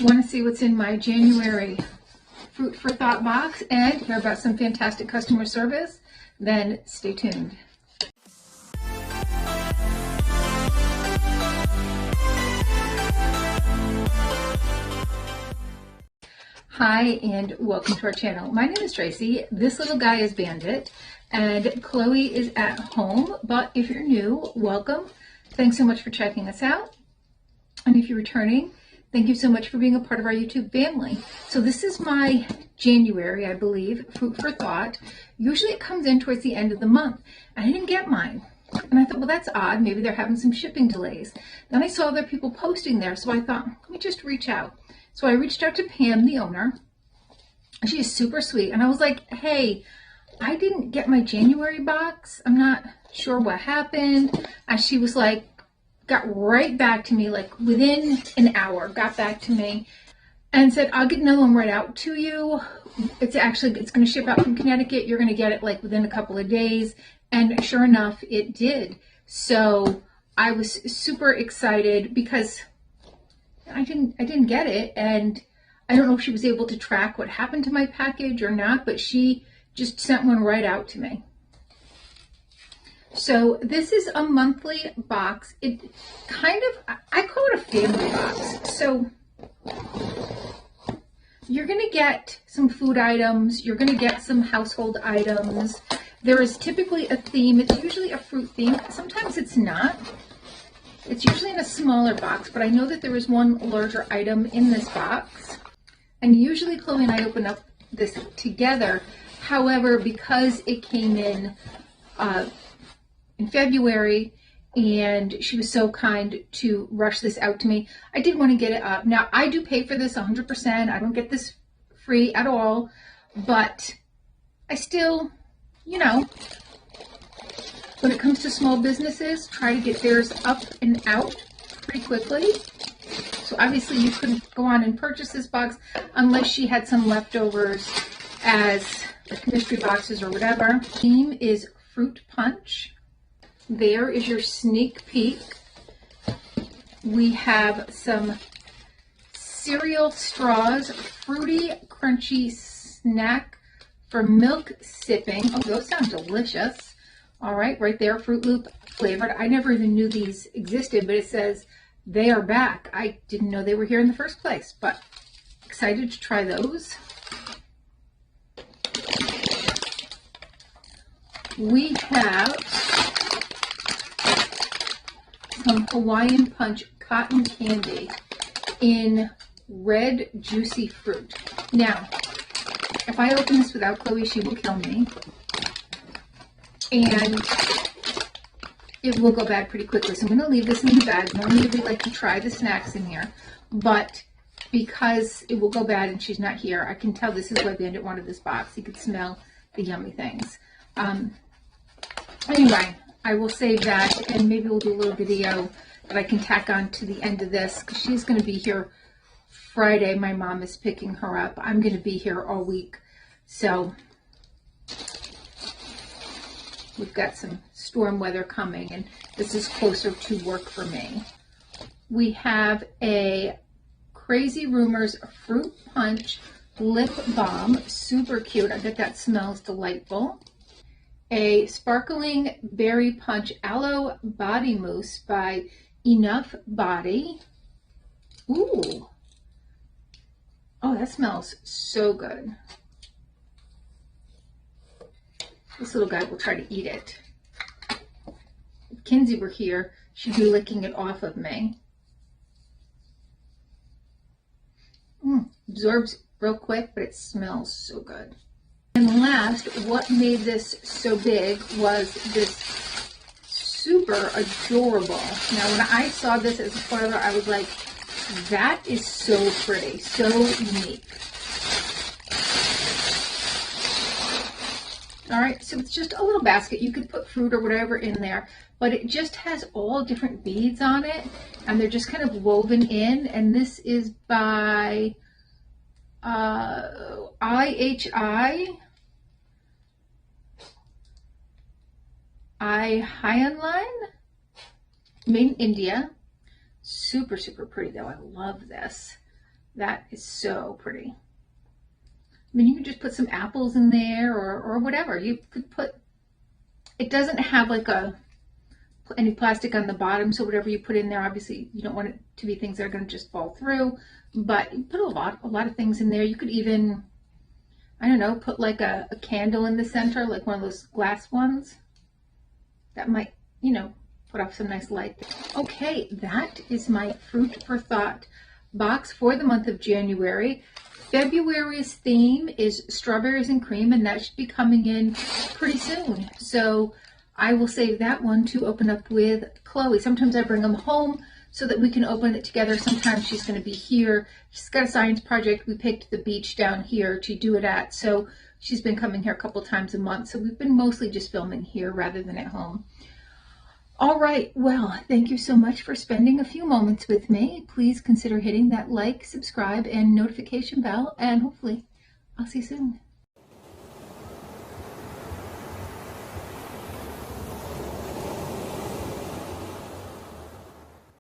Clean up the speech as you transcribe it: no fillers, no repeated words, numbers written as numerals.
Want to see what's in my January Fruit for Thought box and hear about some fantastic customer service? Then stay tuned. Hi and welcome to our channel. My name is Tracy. This little guy is Bandit and Chloe is at home, but if you're new, welcome. Thanks so much for checking us out. And if you're returning, thank you so much for being a part of our YouTube family. So this is my January, I believe, Fruit for Thought. Usually it comes in towards the end of the month. I didn't get mine. And I thought, well, that's odd. Maybe they're having some shipping delays. Then I saw other people posting there. So I thought, let me just reach out. So I reached out to Pam, the owner. She is super sweet. And I was like, hey, I didn't get my January box. I'm not sure what happened. And she was like, got right back to me, like within an hour, got back to me and said, I'll get another one right out to you. It's going to ship out from Connecticut. You're going to get it like within a couple of days. And sure enough, it did. So I was super excited because I didn't get it. And I don't know if she was able to track what happened to my package or not, but she just sent one right out to me. So this is a monthly box. It kind of, I call it a family box. So you're going to get some food items. You're going to get some household items. There is typically a theme. It's usually a fruit theme. Sometimes it's not. It's usually in a smaller box, but I know that there is one larger item in this box. And usually Chloe and I open up this together. However, because it came in February and she was so kind to rush this out to me, I did want to get it up. Now, I do pay for this 100%. I don't get this free at all, but I still, you know, when it comes to small businesses, try to get theirs up and out pretty quickly. So obviously you couldn't go on and purchase this box unless she had some leftovers as like mystery boxes or whatever. Theme is Fruit Punch. There is your sneak peek. We have some cereal straws, fruity, crunchy snack for milk sipping. Oh, those sound delicious. All right, right there, Fruit Loop flavored. I never even knew these existed, but it says they are back. I didn't know they were here in the first place, but excited to try those. We have some Hawaiian Punch cotton candy in red juicy fruit. Now, if I open this without Chloe, she will kill me. And it will go bad pretty quickly. So I'm going to leave this in the bag. Normally we like to try the snacks in here, but because it will go bad and she's not here, I can tell this is why Bandit wanted this box. He could smell the yummy things. Anyway, I will save that and maybe we'll do a little video that I can tack on to the end of this because she's going to be here Friday. My mom is picking her up. I'm going to be here all week. So we've got some storm weather coming and this is closer to work for me. We have a Crazy Rumors Fruit Punch Lip Balm. Super cute. I bet that smells delightful. A Sparkling Berry Punch Aloe Body Mousse by Enough Body. Ooh. Oh, that smells so good. This little guy will try to eat it. If Kinsey were here, she'd be licking it off of me. Absorbs real quick, but it smells so good. And last, what made this so big was this super adorable. Now, when I saw this as a spoiler, I was like, that is so pretty, so unique. All right, so it's just a little basket. You could put fruit or whatever in there, but it just has all different beads on it, and they're just kind of woven in. And this is by IHI Hyaline, made in India. Super, super pretty though. I love this. That is so pretty. I mean, you could just put some apples in there or whatever. You could put, it doesn't have like any plastic on the bottom, so whatever you put in there, obviously you don't want it to be things that are going to just fall through, but you put a lot of things in there. You could even, I don't know, put like a candle in the center, like one of those glass ones. That might, put off some nice light. Okay, that is my Fruit for Thought box for the month of January. February's theme is strawberries and cream, and that should be coming in pretty soon. So I will save that one to open up with Chloe. Sometimes I bring them home so that we can open it together. Sometimes she's going to be here. She's got a science project. We picked the beach down here to do it at. So she's been coming here a couple times a month. So we've been mostly just filming here rather than at home. All right, well, thank you so much for spending a few moments with me. Please consider hitting that like, subscribe, and notification bell, and hopefully I'll see you soon.